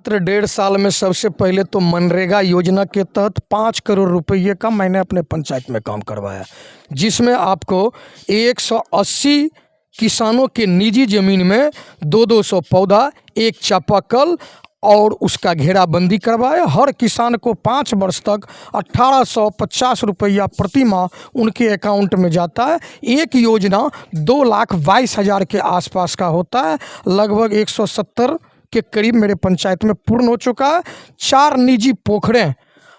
मात्र 1.5 साल में सबसे पहले तो मनरेगा योजना के तहत 5 करोड़ रुपये का मैंने अपने पंचायत में काम करवाया, जिसमें आपको 180 किसानों के निजी ज़मीन में 200 पौधा, एक चापाकल और उसका घेराबंदी करवाया। हर किसान को 5 वर्ष तक 1850 रुपया प्रति माह उनके अकाउंट में जाता है। एक योजना 2,22,000 के आसपास का होता है। लगभग 170 के करीब मेरे पंचायत में पूर्ण हो चुका है। 4 निजी पोखरें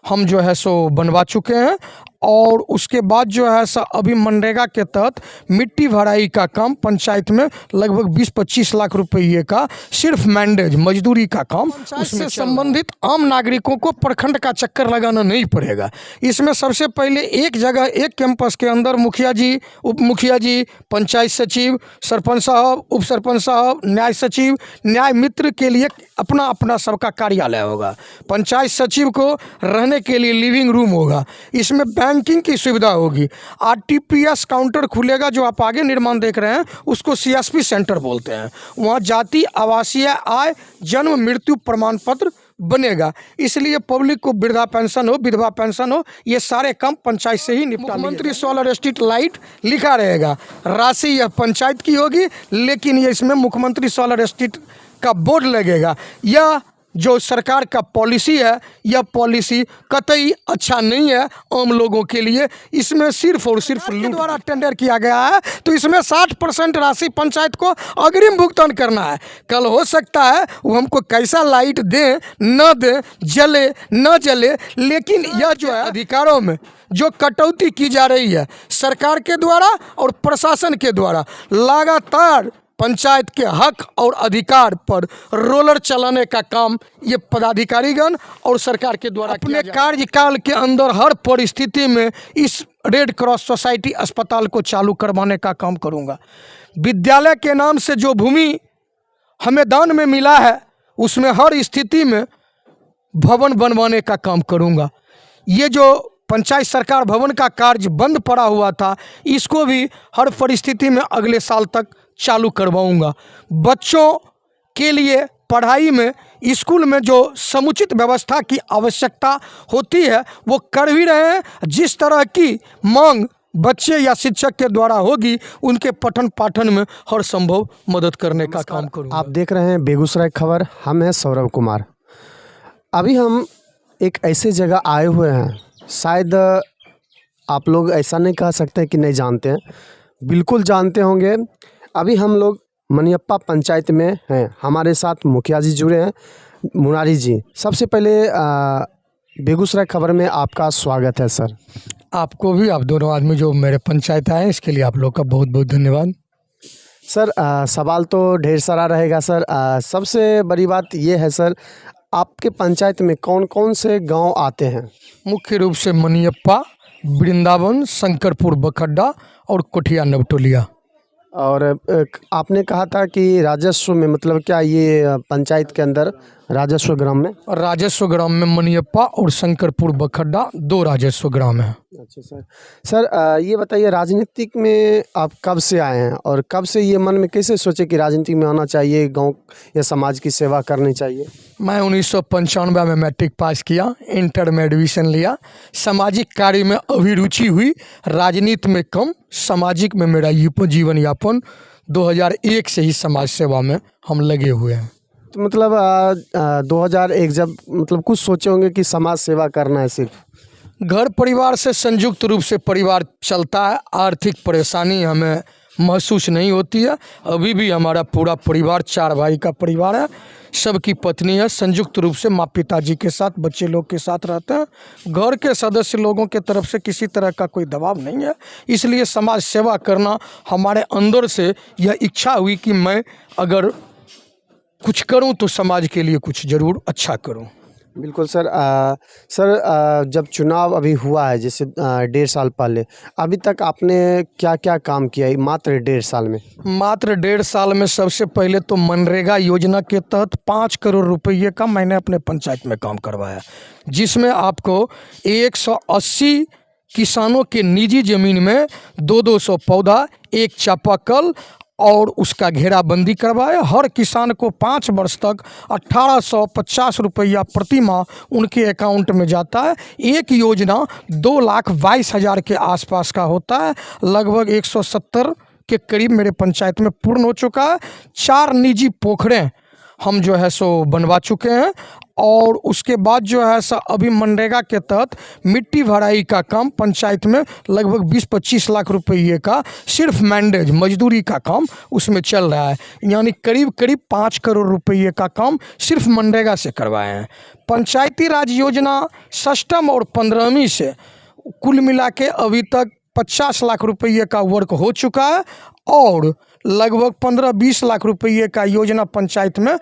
हम जो है सो बनवा चुके हैं और उसके बाद जो है सो अभी मनरेगा के तहत मिट्टी भराई का काम पंचायत में लगभग 20-25 लाख रुपये का सिर्फ मैंडेज मजदूरी का काम उससे संबंधित आम नागरिकों को प्रखंड का चक्कर लगाना नहीं पड़ेगा। इसमें सबसे पहले एक जगह एक कैंपस के अंदर मुखिया जी, उप मुखिया जी, पंचायत सचिव, सरपंच साहब, उप सरपंच साहब, न्याय सचिव, न्याय मित्र के लिए अपना अपना सबका कार्यालय होगा। पंचायत सचिव को रहने के लिए लिविंग रूम होगा। इसमें बैंकिंग की सुविधा होगी। आरटीपीएस काउंटर खुलेगा, जो आप आगे निर्माण देख रहे हैं उसको सीएसपी सेंटर बोलते हैं। वहाँ जाति, आवासीय, आय, जन्म, मृत्यु प्रमाण पत्र बनेगा। इसलिए पब्लिक को वृद्धा पेंशन हो, विधवा पेंशन हो, ये सारे काम पंचायत से ही निपटा। मुख्यमंत्री सोलर स्ट्रीट लाइट लिखा रहेगा। राशि यह पंचायत की होगी, लेकिन ये इसमें मुख्यमंत्री सोलर स्ट्रीट का बोर्ड लगेगा। यह जो सरकार का पॉलिसी है, यह पॉलिसी कतई अच्छा नहीं है आम लोगों के लिए। इसमें सिर्फ और सिर्फ लूट द्वारा टेंडर किया गया है, तो इसमें 60% राशि पंचायत को अग्रिम भुगतान करना है। कल हो सकता है वो हमको कैसा लाइट दें न दें, जले न जले, लेकिन यह जो है अधिकारों में जो कटौती की जा रही है सरकार के द्वारा और प्रशासन के द्वारा, लगातार पंचायत के हक और अधिकार पर रोलर चलाने का काम ये पदाधिकारीगण और सरकार के द्वारा अपने कार्यकाल के अंदर हर परिस्थिति में इस रेड क्रॉस सोसाइटी अस्पताल को चालू करवाने का काम करूंगा। विद्यालय के नाम से जो भूमि हमें दान में मिला है, उसमें हर स्थिति में भवन बनवाने का काम करूंगा। ये जो पंचायत सरकार भवन का कार्य बंद पड़ा हुआ था, इसको भी हर परिस्थिति में अगले साल तक चालू करवाऊंगा। बच्चों के लिए पढ़ाई में स्कूल में जो समुचित व्यवस्था की आवश्यकता होती है वो कर भी रहे हैं। जिस तरह की मांग बच्चे या शिक्षक के द्वारा होगी, उनके पठन पाठन में हर संभव मदद करने का काम करूंगा। आप देख रहे हैं बेगूसराय खबर, हम हैं सौरभ कुमार। अभी हम एक ऐसे जगह आए हुए हैं, शायद आप लोग ऐसा नहीं कह सकते कि नहीं जानते हैं, बिल्कुल जानते होंगे। अभी हम लोग मनियप्पा पंचायत में हैं। हमारे साथ मुखिया जी जुड़े हैं, मुरारी जी। सबसे पहले बेगूसराय खबर में आपका स्वागत है सर। आपको भी, आप दोनों आदमी जो मेरे पंचायत आए, इसके लिए आप लोग का बहुत बहुत धन्यवाद। सर सवाल तो ढेर सारा रहेगा सर। सबसे बड़ी बात ये है सर, आपके पंचायत में कौन कौन से गांव आते हैं? मुख्य रूप से मनियप्पा, वृंदावन, शंकरपुर बखड्डा और कोठिया नवटोलिया। और आपने कहा था कि राजस्व में, मतलब क्या ये पंचायत के अंदर राजस्व ग्राम में? राजस्व ग्राम में मनियप्पा और शंकरपुर बखड्डा 2 राजस्व ग्राम है। अच्छा सर। सर ये बताइए, राजनीतिक में आप कब से आए हैं और कब से ये मन में कैसे सोचे कि राजनीति में आना चाहिए, गांव या समाज की सेवा करनी चाहिए? मैं 1995 में मैट्रिक पास किया, इंटर में एडमिशन लिया। सामाजिक कार्य में अभिरुचि हुई, राजनीति में कम। सामाजिक में मेरा जीवन यापन 2001 से ही समाज सेवा में हम लगे हुए हैं। तो मतलब 2001 जब मतलब कुछ सोचे होंगे कि समाज सेवा करना है सिर्फ? घर परिवार से संयुक्त रूप से परिवार चलता है, आर्थिक परेशानी हमें महसूस नहीं होती है। अभी भी हमारा पूरा परिवार 4 भाई का परिवार है, सबकी पत्नी है, संयुक्त रूप से माँ पिताजी के साथ, बच्चे लोग के साथ रहते हैं। घर के सदस्य लोगों के तरफ से किसी तरह का कोई दबाव नहीं है, इसलिए समाज सेवा करना हमारे अंदर से यह इच्छा हुई कि मैं अगर कुछ करूं तो समाज के लिए कुछ ज़रूर अच्छा करूं। बिल्कुल सर। जब चुनाव अभी हुआ है, जैसे 1.5 साल पहले, अभी तक आपने क्या क्या काम किया है मात्र 1.5 साल में? मात्र 1.5 साल में सबसे पहले तो मनरेगा योजना के तहत 5 करोड़ रुपये का मैंने अपने पंचायत में काम करवाया, जिसमें आपको 180 किसानों के निजी ज़मीन में 200 पौधा, एक चापाकल और उसका घेराबंदी करवाए। हर किसान को 5 वर्ष तक 1850 रुपया प्रति माह उनके अकाउंट में जाता है। एक योजना 2,22,000 के आसपास का होता है। लगभग 170 के करीब मेरे पंचायत में पूर्ण हो चुका है। 4 निजी पोखरें हम जो है सो बनवा चुके हैं। और उसके बाद जो है सो अभी मनरेगा के तहत मिट्टी भराई का काम पंचायत में लगभग 20-25 लाख रुपये का सिर्फ मैंडेज मजदूरी का काम उसमें चल रहा है। यानी करीब करीब 5 करोड़ रुपये का काम सिर्फ मनरेगा से करवाए हैं। पंचायती राज योजना सष्टम और 15वीं से कुल मिला के अभी तक 50 लाख रुपये का वर्क हो चुका है और लगभग 15-20 लाख रुपये का योजना पंचायत में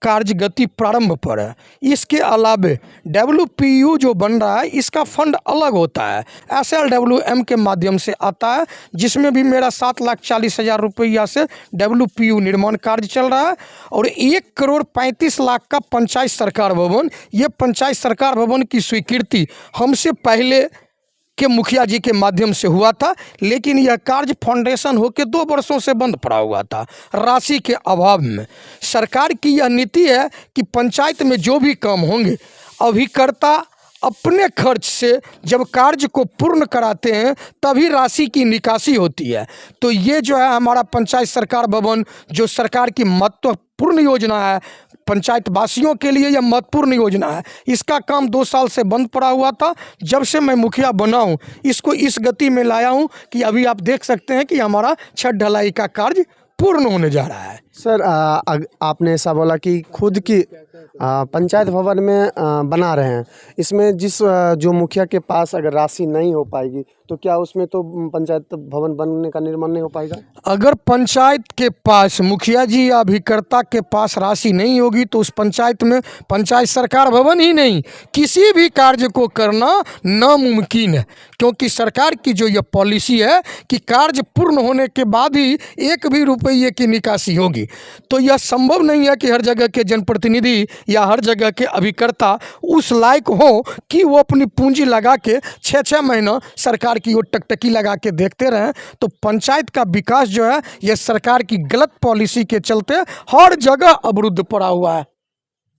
कार्य गति प्रारंभ पर है। इसके अलावे WPU जो बन रहा है इसका फंड अलग होता है, SLWM के माध्यम से आता है, जिसमें भी मेरा 7,40,000 रुपया से WPU निर्माण कार्य चल रहा है। और 1,35,00,000 का पंचायत सरकार भवन, ये पंचायत सरकार भवन की स्वीकृति हमसे पहले के मुखिया जी के माध्यम से हुआ था, लेकिन यह कार्य फाउंडेशन होकर 2 वर्षों से बंद पड़ा हुआ था राशि के अभाव में। सरकार की यह नीति है कि पंचायत में जो भी काम होंगे अभिकर्ता अपने खर्च से जब कार्य को पूर्ण कराते हैं तभी राशि की निकासी होती है। तो ये जो है हमारा पंचायत सरकार भवन जो सरकार की महत्वपूर्ण योजना है, पंचायत वासियों के लिए यह महत्वपूर्ण योजना है। इसका काम 2 साल से बंद पड़ा हुआ था। जब से मैं मुखिया बना हूँ इसको इस गति में लाया हूँ कि अभी आप देख सकते हैं कि हमारा छत ढलाई का कार्य पूर्ण होने जा रहा है। सर आपने ऐसा बोला कि खुद की पंचायत भवन में बना रहे हैं, इसमें जो मुखिया के पास अगर राशि नहीं हो पाएगी तो क्या उसमें तो पंचायत भवन बनने का निर्माण नहीं हो पाएगा? अगर पंचायत के पास मुखिया जी या अभिकर्ता के पास राशि नहीं होगी तो उस पंचायत में पंचायत सरकार भवन ही नहीं, किसी भी कार्य को करना नामुमकिन है। क्योंकि सरकार की जो यह पॉलिसी है कि कार्य पूर्ण होने के बाद ही 1 भी रुपये की निकासी होगी। तो यह संभव नहीं है कि हर जगह के जनप्रतिनिधि या हर जगह के अभिकर्ता उस लायक हो कि वो अपनी पूंजी लगा के 6-6 महीना सरकार की ओर टकटकी लगा के देखते रहें। तो पंचायत का विकास जो है यह सरकार की गलत पॉलिसी के चलते हर जगह अवरुद्ध पड़ा हुआ है।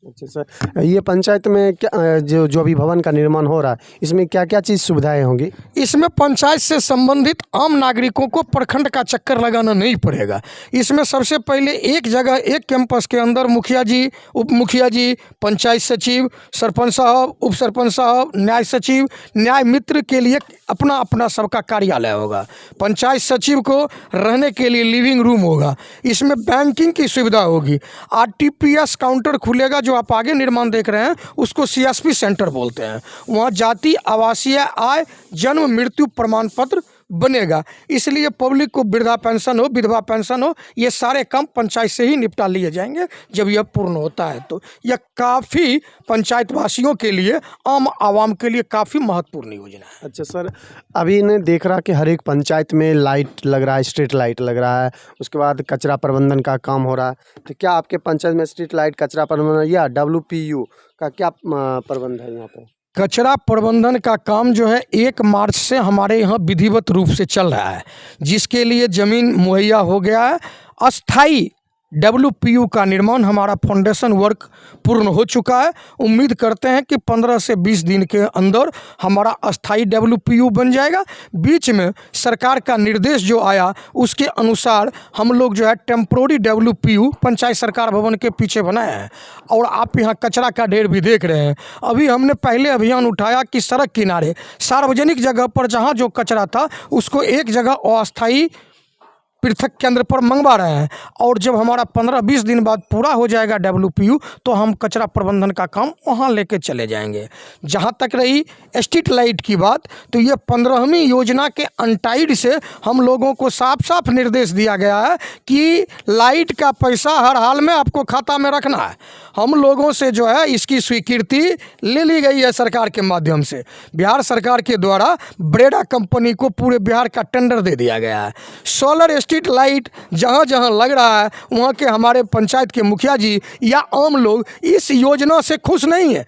अच्छा सर, ये पंचायत में क्या जो अभी भवन का निर्माण हो रहा है इसमें क्या क्या चीज़ सुविधाएं होंगी? इसमें पंचायत से संबंधित आम नागरिकों को प्रखंड का चक्कर लगाना नहीं पड़ेगा। इसमें सबसे पहले एक जगह एक कैंपस के अंदर मुखिया जी, उप मुखिया जी, पंचायत सचिव, सरपंच साहब, उप सरपंच साहब, न्याय सचिव, न्याय मित्र के लिए अपना अपना सबका कार्यालय होगा। पंचायत सचिव को रहने के लिए लिविंग रूम होगा। इसमें बैंकिंग की सुविधा होगी। RTPS काउंटर खुलेगा, जो आप आगे निर्माण देख रहे हैं उसको CSP सेंटर बोलते हैं। वहाँ जाति, आवासीय, आय, जन्म, मृत्यु प्रमाण पत्र बनेगा। इसलिए पब्लिक को वृद्धा पेंशन हो, विधवा पेंशन हो, ये सारे काम पंचायत से ही निपटा लिए जाएंगे जब यह पूर्ण होता है। तो यह काफ़ी पंचायत वासियों के लिए, आम आवाम के लिए काफ़ी महत्वपूर्ण योजना है। अच्छा सर, अभी ने देख रहा कि हर एक पंचायत में लाइट लग रहा है, स्ट्रीट लाइट लग रहा है, उसके बाद कचरा प्रबंधन का काम हो रहा है। तो क्या आपके पंचायत में स्ट्रीट लाइट, कचरा प्रबंधन या WPU का क्या प्रबंध है यहाँ पर? कचरा प्रबंधन का काम जो है 1 मार्च से हमारे यहाँ विधिवत रूप से चल रहा है, जिसके लिए ज़मीन मुहैया हो गया है। अस्थाई WPU का निर्माण, हमारा फाउंडेशन वर्क पूर्ण हो चुका है। उम्मीद करते हैं कि 15 से 20 दिन के अंदर हमारा अस्थाई WPU बन जाएगा। बीच में सरकार का निर्देश जो आया उसके अनुसार हम लोग जो है टेम्प्रोरी WPU पंचायत सरकार भवन के पीछे बनाए हैं। और आप यहाँ कचरा का ढेर भी देख रहे हैं। अभी हमने पहले अभियान उठाया कि सड़क किनारे सार्वजनिक जगह पर जहाँ जो कचरा था उसको एक जगह अस्थाई पृथक केंद्र पर मंगवा रहे हैं। और जब हमारा 15-20 दिन बाद पूरा हो जाएगा WPU तो हम कचरा प्रबंधन का काम वहाँ लेके चले जाएंगे। जहाँ तक रही स्ट्रीट लाइट की बात, तो ये 15वीं योजना के अनटाइड से हम लोगों को साफ साफ निर्देश दिया गया है कि लाइट का पैसा हर हाल में आपको खाता में रखना है। हम लोगों से जो है इसकी स्वीकृति ले ली गई है सरकार के माध्यम से। बिहार सरकार के द्वारा ब्रेडा कंपनी को पूरे बिहार का टेंडर दे दिया गया है। सोलर स्ट्रीट लाइट जहाँ जहाँ लग रहा है वहाँ के हमारे पंचायत के मुखिया जी या आम लोग इस योजना से खुश नहीं है।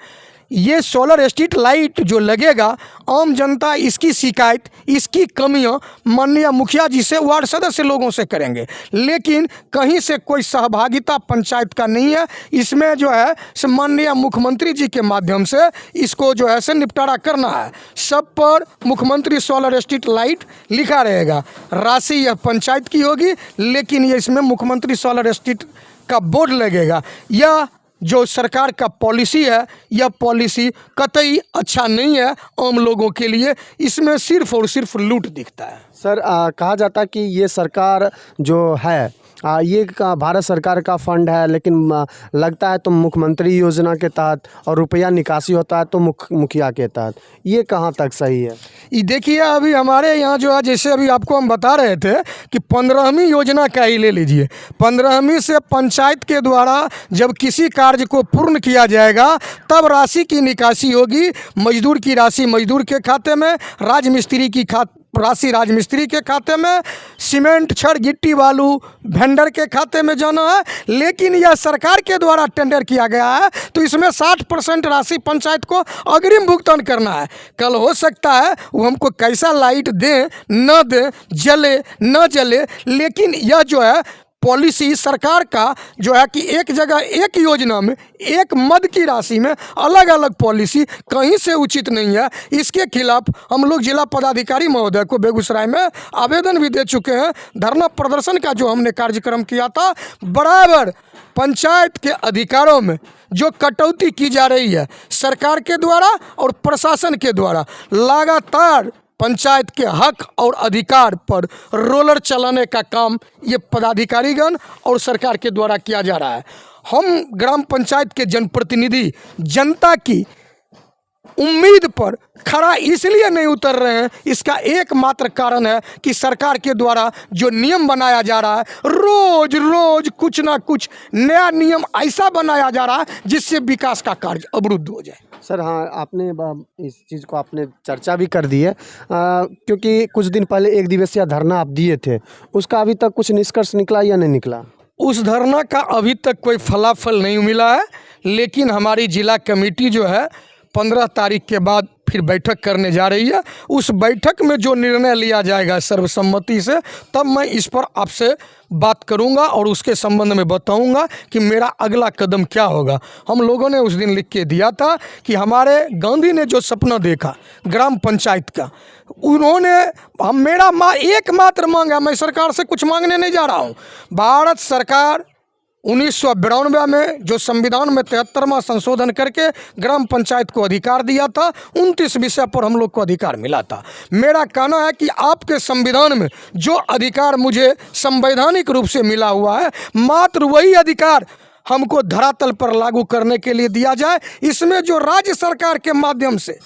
ये सोलर स्ट्रीट लाइट जो लगेगा, आम जनता इसकी शिकायत, इसकी कमियां माननीय मुखिया जी से, वार्ड सदस्य लोगों से करेंगे, लेकिन कहीं से कोई सहभागिता पंचायत का नहीं है। इसमें जो है से माननीय मुख्यमंत्री जी के माध्यम से इसको जो है से निपटारा करना है। सब पर मुख्यमंत्री सोलर स्ट्रीट लाइट लिखा रहेगा, राशि यह पंचायत की होगी, लेकिन ये इसमें मुख्यमंत्री सोलर स्ट्रीट का बोर्ड लगेगा। यह जो सरकार का पॉलिसी है, यह पॉलिसी कतई अच्छा नहीं है आम लोगों के लिए। इसमें सिर्फ और सिर्फ लूट दिखता है। सर कहा जाता है कि ये सरकार जो है ये भारत सरकार का फंड है, लेकिन लगता है तो मुख्यमंत्री योजना के तहत और रुपया निकासी होता है तो मुखिया के तहत। ये कहाँ तक सही है? ये देखिए, अभी हमारे यहाँ जो है, जैसे अभी आपको हम बता रहे थे कि 15वीं योजना का ही ले लीजिए। 15वीं से पंचायत के द्वारा जब किसी कार्य को पूर्ण किया जाएगा तब राशि की निकासी होगी। मजदूर की राशि मजदूर के खाते में, राजमिस्त्री की राशि राजमिस्त्री के खाते में, सीमेंट छड़ गिट्टी बालू वेंडर के खाते में जाना है। लेकिन यह सरकार के द्वारा टेंडर किया गया है तो इसमें 60% राशि पंचायत को अग्रिम भुगतान करना है। कल हो सकता है वो हमको कैसा लाइट दें न दें, जले न जले, लेकिन यह जो है पॉलिसी सरकार का जो है कि एक जगह एक योजना में एक मद की राशि में अलग अलग पॉलिसी कहीं से उचित नहीं है। इसके खिलाफ हम लोग जिला पदाधिकारी महोदय को बेगूसराय में आवेदन भी दे चुके हैं। धरना प्रदर्शन का जो हमने कार्यक्रम किया था, बराबर पंचायत के अधिकारों में जो कटौती की जा रही है सरकार के द्वारा और प्रशासन के द्वारा, लगातार पंचायत के हक और अधिकार पर रोलर चलाने का काम ये पदाधिकारीगण और सरकार के द्वारा किया जा रहा है। हम ग्राम पंचायत के जनप्रतिनिधि जनता की उम्मीद पर खरा इसलिए नहीं उतर रहे हैं, इसका एकमात्र कारण है कि सरकार के द्वारा जो नियम बनाया जा रहा है, रोज रोज कुछ ना कुछ नया नियम ऐसा बनाया जा रहा है जिससे विकास का कार्य अवरुद्ध हो जाए। सर हाँ, आपने इस चीज़ को आपने चर्चा भी कर दी है, क्योंकि कुछ दिन पहले एक दिवसीय धरना आप दिए थे, उसका अभी तक कुछ निष्कर्ष निकला या नहीं निकला? उस धरना का अभी तक कोई फलाफल नहीं मिला है, लेकिन हमारी जिला कमेटी जो है 15 तारीख के बाद फिर बैठक करने जा रही है। उस बैठक में जो निर्णय लिया जाएगा सर्वसम्मति से, तब मैं इस पर आपसे बात करूंगा और उसके संबंध में बताऊंगा कि मेरा अगला कदम क्या होगा। हम लोगों ने उस दिन लिख के दिया था कि हमारे गांधी ने जो सपना देखा ग्राम पंचायत का, उन्होंने मेरा एकमात्र मांग है, मैं सरकार से कुछ मांगने नहीं जा रहा हूँ। भारत सरकार 1992 में जो संविधान में 73वां संशोधन करके ग्राम पंचायत को अधिकार दिया था, 29 विषय पर हम लोग को अधिकार मिला था। मेरा कहना है कि आपके संविधान में जो अधिकार मुझे संवैधानिक रूप से मिला हुआ है, मात्र वही अधिकार हमको धरातल पर लागू करने के लिए दिया जाए। इसमें जो राज्य सरकार के माध्यम से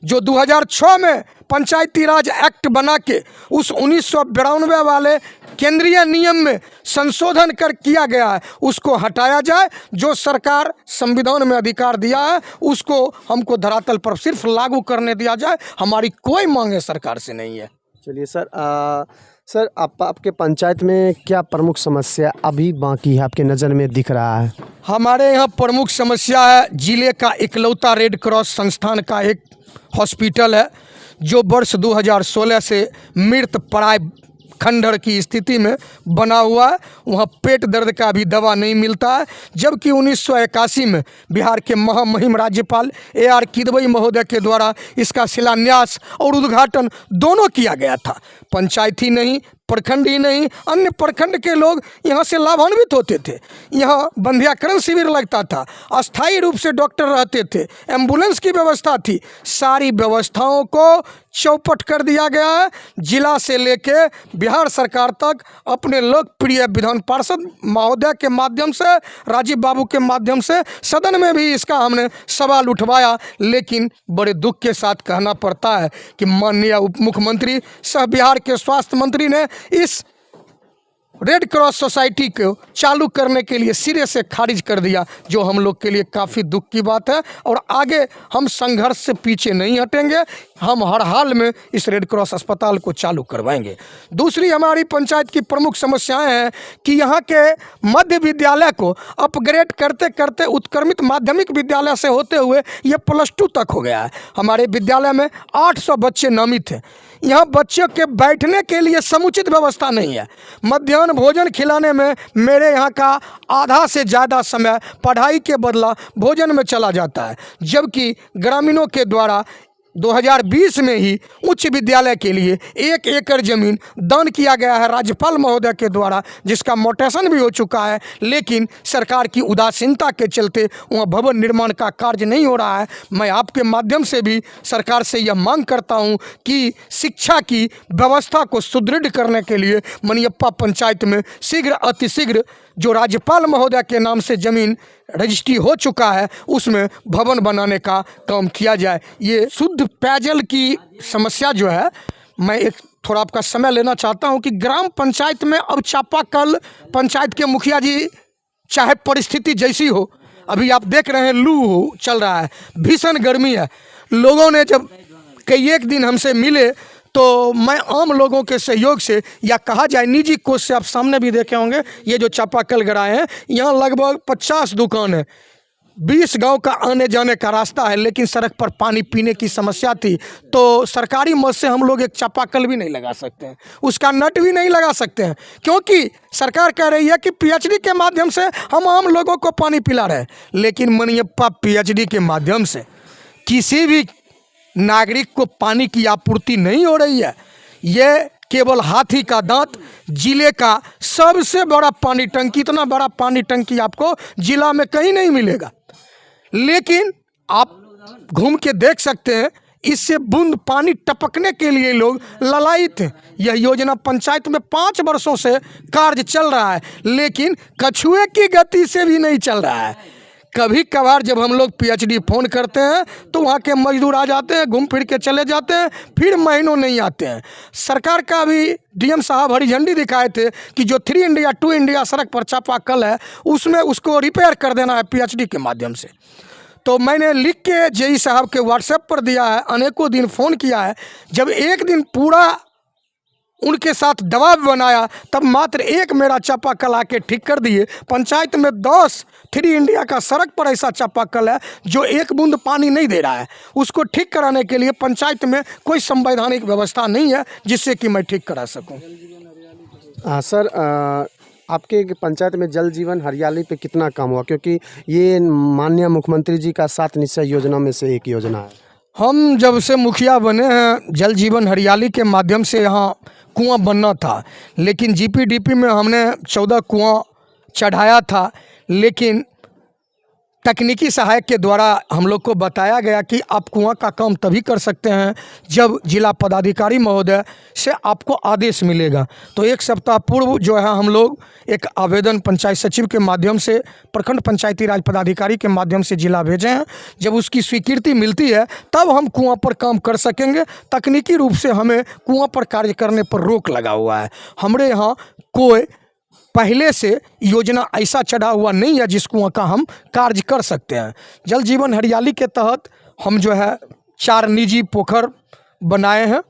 जो 2006 में पंचायती राज एक्ट बना के उस 1992 वाले केंद्रीय नियम में संशोधन कर किया गया है, उसको हटाया जाए। जो सरकार संविधान में अधिकार दिया है उसको हमको धरातल पर सिर्फ लागू करने दिया जाए। हमारी कोई मांग सरकार से नहीं है। चलिए सर, सर आपके पंचायत में क्या प्रमुख समस्या अभी बाकी है, आपके नज़र में दिख रहा है? हमारे यहाँ प्रमुख समस्या है, जिले का इकलौता रेड क्रॉस संस्थान का एक हॉस्पिटल है जो वर्ष 2016 से मृत प्राय खंडहर की स्थिति में बना हुआ है। वहाँ पेट दर्द का भी दवा नहीं मिलता है, जबकि 1981 में बिहार के महामहिम राज्यपाल AR किदवई महोदय के द्वारा इसका शिलान्यास और उद्घाटन दोनों किया गया था। पंचायत ही नहीं, प्रखंड ही नहीं, अन्य प्रखंड के लोग यहाँ से लाभान्वित होते थे। यहाँ बंध्याकरण शिविर लगता था, अस्थायी रूप से डॉक्टर रहते थे, एम्बुलेंस की व्यवस्था थी। सारी व्यवस्थाओं को चौपट कर दिया गया है। जिला से लेके बिहार सरकार तक अपने लोकप्रिय विधान पार्षद महोदय के माध्यम से, राजीव बाबू के माध्यम से सदन में भी इसका हमने सवाल उठवाया, लेकिन बड़े दुख के साथ कहना पड़ता है कि माननीय उप मुख्यमंत्री सह बिहार के स्वास्थ्य मंत्री ने इस रेड क्रॉस सोसाइटी को चालू करने के लिए सिरे से खारिज कर दिया, जो हम लोग के लिए काफ़ी दुख की बात है। और आगे हम संघर्ष से पीछे नहीं हटेंगे, हम हर हाल में इस रेड क्रॉस अस्पताल को चालू करवाएंगे। दूसरी हमारी पंचायत की प्रमुख समस्याएं हैं कि यहाँ के मध्य विद्यालय को अपग्रेड करते करते उत्क्रमित माध्यमिक विद्यालय से होते हुए ये +2 तक हो गया है। हमारे विद्यालय में 800 बच्चे नामित हैं। यहाँ बच्चों के बैठने के लिए समुचित व्यवस्था नहीं है। मध्याह्न भोजन खिलाने में मेरे यहाँ का आधा से ज़्यादा समय पढ़ाई के बदला भोजन में चला जाता है, जबकि ग्रामीणों के द्वारा 2020 में ही उच्च विद्यालय के लिए 1 एकड़ ज़मीन दान किया गया है राज्यपाल महोदय के द्वारा, जिसका मोटेशन भी हो चुका है, लेकिन सरकार की उदासीनता के चलते वहाँ भवन निर्माण का कार्य नहीं हो रहा है। मैं आपके माध्यम से भी सरकार से यह मांग करता हूँ कि शिक्षा की व्यवस्था को सुदृढ़ करने के लिए मनियप्पा पंचायत में शीघ्र अतिशीघ्र जो राज्यपाल महोदय के नाम से ज़मीन रजिस्ट्री हो चुका है उसमें भवन बनाने का काम किया जाए। ये शुद्ध पेयजल की समस्या जो है, मैं एक थोड़ा आपका समय लेना चाहता हूं कि ग्राम पंचायत में अब चापाकल पंचायत के मुखिया जी, चाहे परिस्थिति जैसी हो, अभी आप देख रहे हैं लू चल रहा है, भीषण गर्मी है। लोगों ने जब कई एक दिन हमसे मिले तो मैं आम लोगों के सहयोग से, या कहा जाए निजी कोष से, आप सामने भी देखे होंगे ये जो चापाकल गराए हैं, यहाँ लगभग 50 दुकान है, 20 गांव का आने जाने का रास्ता है, लेकिन सड़क पर पानी पीने की समस्या थी। तो सरकारी मद से हम लोग एक चापाकल भी नहीं लगा सकते हैं, उसका नट भी नहीं लगा सकते हैं, क्योंकि सरकार कह रही है कि पीएचडी के माध्यम से हम आम लोगों को पानी पिला रहे हैं। लेकिन मनियप्पा पीएचडी के माध्यम से किसी भी नागरिक को पानी की आपूर्ति नहीं हो रही है। ये केवल हाथी का दांत जिले का सबसे बड़ा पानी टंकी, इतना बड़ा पानी टंकी आपको जिला में कहीं नहीं मिलेगा। लेकिन आप घूम के देख सकते हैं, इससे बूंद पानी टपकने के लिए लोग ललायित हैं। यह योजना पंचायत में 5 वर्षों से कार्य चल रहा है, लेकिन कछुए की गति से भी नहीं चल रहा है। कभी कभार जब हम लोग पीएचडी फ़ोन करते हैं तो वहाँ के मजदूर आ जाते हैं, घूम फिर के चले जाते हैं, फिर महीनों नहीं आते हैं। सरकार का भी डीएम साहब हरी झंडी दिखाए थे कि जो 3 इंडिया 2 इंडिया सड़क पर चापाकल है उसमें उसको रिपेयर कर देना है पीएचडी के माध्यम से। तो मैंने लिख के जेई साहब के व्हाट्सएप पर दिया है, अनेकों दिन फ़ोन किया है। जब एक दिन पूरा उनके साथ दबाव बनाया तब मात्र एक मेरा चापाकल आके ठीक कर दिए। पंचायत में 10 3 इंडिया का सड़क पर ऐसा चापाकल है जो एक बूंद पानी नहीं दे रहा है। उसको ठीक कराने के लिए पंचायत में कोई संवैधानिक व्यवस्था नहीं है जिससे कि मैं ठीक करा सकूं। सर, आपके पंचायत में जल जीवन हरियाली पे कितना काम हुआ, क्योंकि ये माननीय मुख्यमंत्री जी का 7 निश्चय योजना में से एक योजना है। हम जब से मुखिया बने हैं, जल जीवन हरियाली के माध्यम से यहाँ कुआं बनना था, लेकिन जीपीडीपी में हमने 14 कुआं चढ़ाया था, लेकिन तकनीकी सहायक के द्वारा हम लोग को बताया गया कि आप कुआं का काम तभी कर सकते हैं जब जिला पदाधिकारी महोदय से आपको आदेश मिलेगा। तो 1 सप्ताह पूर्व जो है हम लोग एक आवेदन पंचायत सचिव के माध्यम से प्रखंड पंचायती राज पदाधिकारी के माध्यम से जिला भेजे हैं। जब उसकी स्वीकृति मिलती है तब हम कुआं पर काम कर सकेंगे। तकनीकी रूप से हमें कुआं पर कार्य करने पर रोक लगा हुआ है। हमारे यहाँ कोई पहले से योजना ऐसा चढ़ा हुआ नहीं है जिस कुआं का हम कार्य कर सकते हैं। जल जीवन हरियाली के तहत हम जो है 4 निजी पोखर बनाए हैं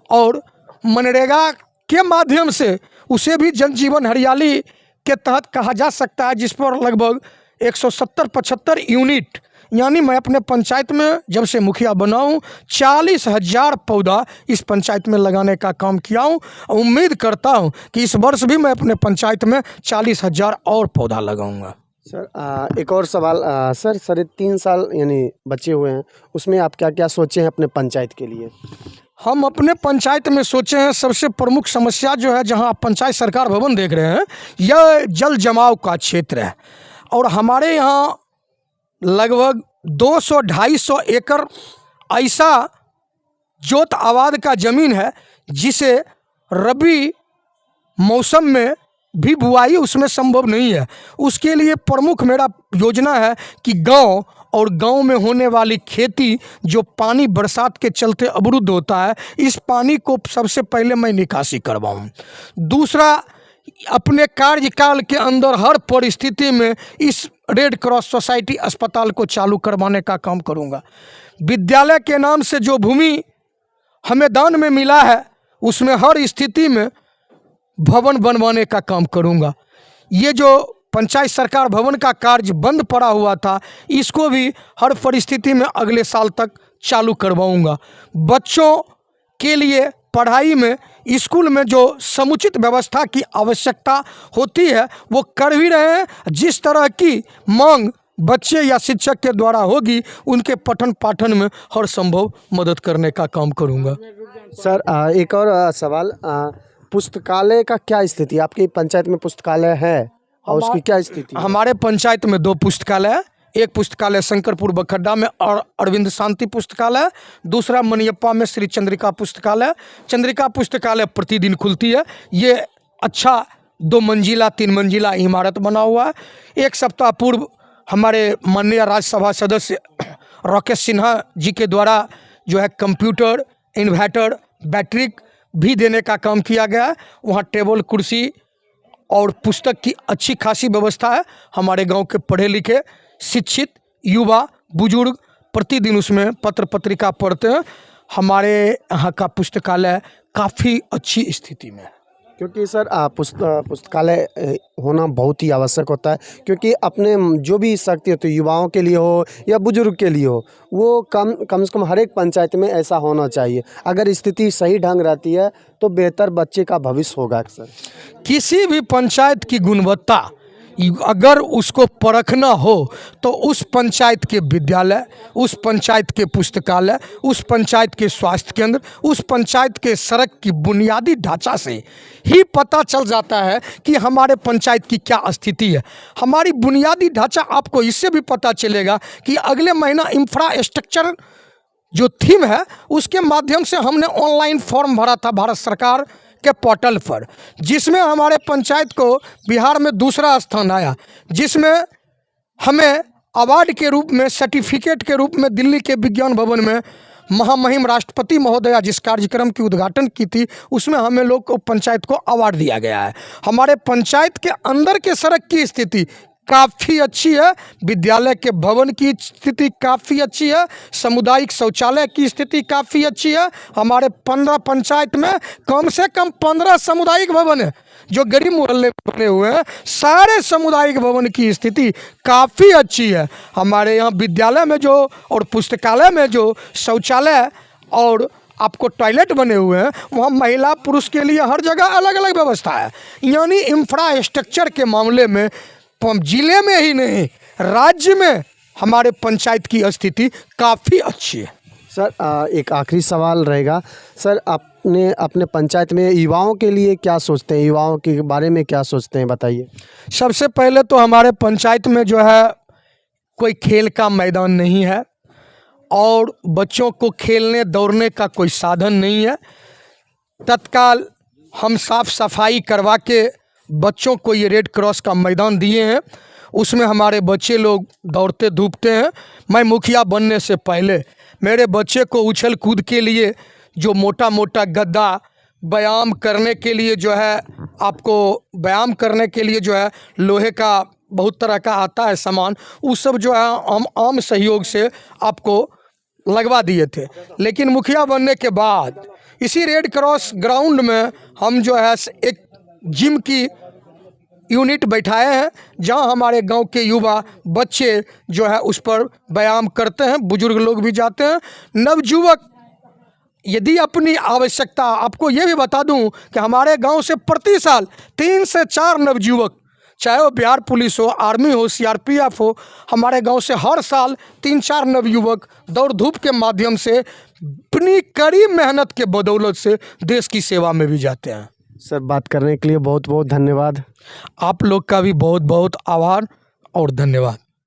और मनरेगा के माध्यम से उसे भी जल जीवन हरियाली के तहत कहा जा सकता है, जिस पर लगभग 170-75 यूनिट, यानी मैं अपने पंचायत में जब से मुखिया बना हूँ 40,000 पौधा इस पंचायत में लगाने का काम किया हूँ। उम्मीद करता हूँ कि इस वर्ष भी मैं अपने पंचायत में 40,000 और पौधा लगाऊंगा। सर, एक और सवाल। सर, 3.5 साल यानी बचे हुए हैं, उसमें आप क्या क्या सोचे हैं अपने पंचायत के लिए? हम अपने पंचायत में सोचे हैं, सबसे प्रमुख समस्या जो है, जहाँ आप पंचायत सरकार भवन देख रहे हैं, यह जल जमाव का क्षेत्र है और हमारे यहाँ लगभग 200-250 एकड़ ऐसा जोत आबाद का ज़मीन है जिसे रबी मौसम में भी बुआई उसमें संभव नहीं है। उसके लिए प्रमुख मेरा योजना है कि गांव और गांव में होने वाली खेती जो पानी बरसात के चलते अवरुद्ध होता है, इस पानी को सबसे पहले मैं निकासी करवाऊं। दूसरा, अपने कार्यकाल के अंदर हर परिस्थिति में इस रेड क्रॉस सोसाइटी अस्पताल को चालू करवाने का काम करूंगा। विद्यालय के नाम से जो भूमि हमें दान में मिला है उसमें हर स्थिति में भवन बनवाने का काम करूंगा। ये जो पंचायत सरकार भवन का कार्य बंद पड़ा हुआ था इसको भी हर परिस्थिति में अगले साल तक चालू करवाऊंगा। बच्चों के लिए पढ़ाई में स्कूल में जो समुचित व्यवस्था की आवश्यकता होती है वो कर भी रहे हैं। जिस तरह की मांग बच्चे या शिक्षक के द्वारा होगी उनके पठन पाठन में हर संभव मदद करने का काम करूंगा। सर एक और सवाल, पुस्तकालय का क्या स्थिति? आपकी पंचायत में पुस्तकालय है और उसकी क्या स्थिति है? हमारे पंचायत में 2 पुस्तकालय है। एक पुस्तकालय शंकरपुर बखड्डा में अरविंद शांति पुस्तकालय, दूसरा मनियप्पा में श्री चंद्रिका पुस्तकालय। चंद्रिका पुस्तकालय प्रतिदिन खुलती है। ये अच्छा 2 मंजिला 3 मंजिला इमारत बना हुआ है। एक सप्ताह पूर्व हमारे माननीय राज्यसभा सदस्य राकेश सिन्हा जी के द्वारा जो है कंप्यूटर, इन्वर्टर, बैटरी भी देने का काम किया गया है। वहाँ टेबल कुर्सी और पुस्तक की अच्छी खासी व्यवस्था है। हमारे गांव के पढ़े लिखे शिक्षित युवा बुजुर्ग प्रतिदिन उसमें पत्र पत्रिका पढ़ते हैं। हमारे यहाँ का पुस्तकालय काफ़ी अच्छी स्थिति में है। क्योंकि सर पुस्तकालय होना बहुत ही आवश्यक होता है, क्योंकि अपने जो भी शक्ति होती है युवाओं के लिए हो या बुजुर्ग के लिए हो, वो कम से कम हर एक पंचायत में ऐसा होना चाहिए। अगर स्थिति सही ढंग रहती है तो बेहतर बच्चे का भविष्य होगा। अक्सर किसी भी पंचायत की गुणवत्ता अगर उसको परखना हो तो उस पंचायत के विद्यालय, उस पंचायत के पुस्तकालय, उस पंचायत के स्वास्थ्य केंद्र, उस पंचायत के सड़क की बुनियादी ढांचा से ही पता चल जाता है कि हमारे पंचायत की क्या स्थिति है। हमारी बुनियादी ढांचा आपको इससे भी पता चलेगा कि अगले महीना इंफ्रास्ट्रक्चर जो थीम है उसके माध्यम से हमने ऑनलाइन फॉर्म भरा था भारत सरकार के पोर्टल पर, जिसमें हमारे पंचायत को बिहार में दूसरा स्थान आया, जिसमें हमें अवार्ड के रूप में, सर्टिफिकेट के रूप में दिल्ली के विज्ञान भवन में महामहिम राष्ट्रपति महोदया जिस कार्यक्रम की उद्घाटन की थी उसमें हमें लोग को पंचायत को अवार्ड दिया गया है। हमारे पंचायत के अंदर के सड़क की स्थिति काफ़ी अच्छी है, विद्यालय के भवन की स्थिति काफ़ी अच्छी है, सामुदायिक शौचालय की स्थिति काफ़ी अच्छी है। हमारे 15 पंचायत में कम से कम 15 सामुदायिक भवन है जो गरीब मोहल्ले बने हुए हैं। सारे सामुदायिक भवन की स्थिति काफ़ी अच्छी है। हमारे यहाँ विद्यालय में जो और पुस्तकालय में जो शौचालय और आपको टॉयलेट बने हुए हैं वहाँ महिला पुरुष के लिए हर जगह अलग अलग व्यवस्था है। यानी इंफ्रास्ट्रक्चर के मामले में जिले में ही नहीं राज्य में हमारे पंचायत की स्थिति काफ़ी अच्छी है। सर एक आखिरी सवाल रहेगा। सर आपने अपने पंचायत में युवाओं के लिए क्या सोचते हैं, युवाओं के बारे में क्या सोचते हैं, बताइए। सबसे पहले तो हमारे पंचायत में जो है कोई खेल का मैदान नहीं है और बच्चों को खेलने दौड़ने का कोई साधन नहीं है। तत्काल हम साफ सफाई करवा के बच्चों को ये रेड क्रॉस का मैदान दिए हैं, उसमें हमारे बच्चे लोग दौड़ते धूपते हैं। मैं मुखिया बनने से पहले मेरे बच्चे को उछल कूद के लिए जो मोटा मोटा गद्दा, व्यायाम करने के लिए जो है आपको व्यायाम करने के लिए जो है लोहे का बहुत तरह का आता है सामान, उस सब जो है हम आम सहयोग से आपको लगवा दिए थे। लेकिन मुखिया बनने के बाद इसी रेड क्रॉस ग्राउंड में हम जो है एक जिम की यूनिट बैठाए हैं जहां हमारे गांव के युवा बच्चे जो है उस पर व्यायाम करते हैं, बुजुर्ग लोग भी जाते हैं। नवयुवक यदि अपनी आवश्यकता, आपको ये भी बता दूं कि हमारे गांव से प्रति साल 3 से 4 नवयुवक, चाहे वो बिहार पुलिस हो, आर्मी हो, सीआरपीएफ हो, हमारे गांव से हर साल 3-4 नवयुवक दौड़ धूप के माध्यम से अपनी कड़ी मेहनत के बदौलत से देश की सेवा में भी जाते हैं। सर बात करने के लिए बहुत बहुत धन्यवाद। आप लोग का भी बहुत बहुत आभार और धन्यवाद।